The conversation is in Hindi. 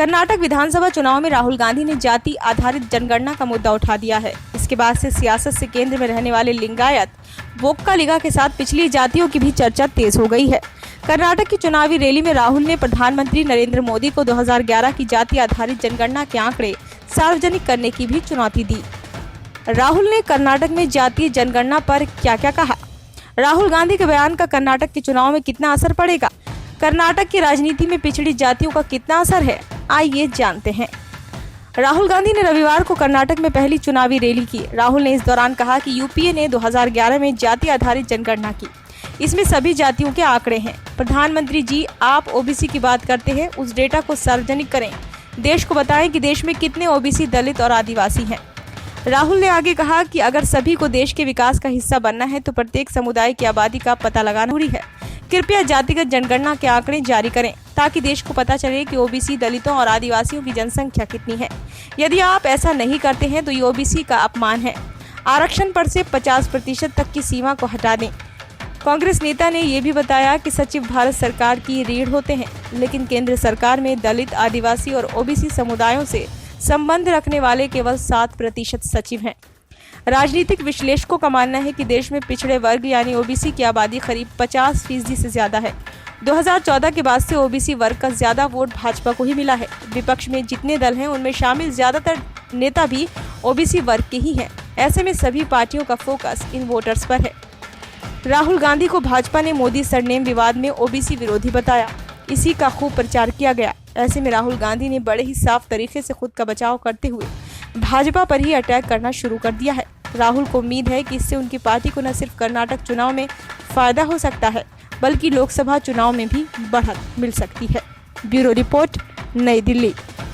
कर्नाटक विधानसभा चुनाव में राहुल गांधी ने जाति आधारित जनगणना का मुद्दा उठा दिया है। इसके बाद से सियासत से केंद्र में रहने वाले लिंगायत वोक्कालिगा के साथ पिछली जातियों की भी चर्चा तेज हो गई है। कर्नाटक की चुनावी रैली में राहुल ने प्रधानमंत्री नरेंद्र मोदी को 2011 की जाति आधारित जनगणना के आंकड़े सार्वजनिक करने की भी चुनौती दी। राहुल ने कर्नाटक में जातीय जनगणना पर क्या क्या कहा? राहुल गांधी के बयान का कर्नाटक के चुनाव में कितना असर पड़ेगा? कर्नाटक की राजनीति में पिछड़ी जातियों का कितना असर है? आइए जानते हैं। राहुल गांधी ने रविवार को कर्नाटक में पहली चुनावी रैली की। राहुल ने इस दौरान कहा कि यूपीए ने 2011 में जाति आधारित जनगणना की। इसमें सभी जातियों के आंकड़े हैं। प्रधानमंत्री जी, आप ओबीसी की बात करते हैं, उस डेटा को सार्वजनिक करें। देश को बताएं कि देश में कितने ओबीसी, दलित और आदिवासी हैं। राहुल ने आगे कहा कि अगर सभी को देश के विकास का हिस्सा बनना है तो प्रत्येक समुदाय की आबादी का पता लगाना जरूरी है। कृपया जातिगत जनगणना के आंकड़े जारी करें ताकि देश को पता चले कि ओबीसी, दलितों और आदिवासियों की जनसंख्या कितनी है। यदि आप ऐसा नहीं करते हैं तो ये ओबीसी का अपमान है। आरक्षण पर से 50% तक की सीमा को हटा दें। कांग्रेस नेता ने यह भी बताया कि सचिव भारत सरकार की रीढ़ होते हैं, लेकिन केंद्र सरकार में दलित, आदिवासी और ओबीसी समुदायों से संबंध रखने वाले केवल 7% सचिव हैं। राजनीतिक विश्लेषकों का मानना है कि देश में पिछड़े वर्ग यानी ओबीसी की आबादी करीब 50% से ज्यादा है। 2014 के बाद से ओबीसी वर्ग का ज्यादा वोट भाजपा को ही मिला है। विपक्ष में जितने दल हैं उनमें शामिल ज्यादातर नेता भी ओबीसी वर्ग के ही हैं। ऐसे में सभी पार्टियों का फोकस इन वोटर्स पर है। राहुल गांधी को भाजपा ने मोदी सरनेम विवाद में ओबीसी विरोधी बताया। इसी का खूब प्रचार किया गया। ऐसे में राहुल गांधी ने बड़े ही साफ तरीके से खुद का बचाव करते हुए भाजपा पर ही अटैक करना शुरू कर दिया है। राहुल को उम्मीद है कि इससे उनकी पार्टी को न सिर्फ कर्नाटक चुनाव में फायदा हो सकता है, बल्कि लोकसभा चुनाव में भी बढ़त मिल सकती है। ब्यूरो रिपोर्ट, नई दिल्ली।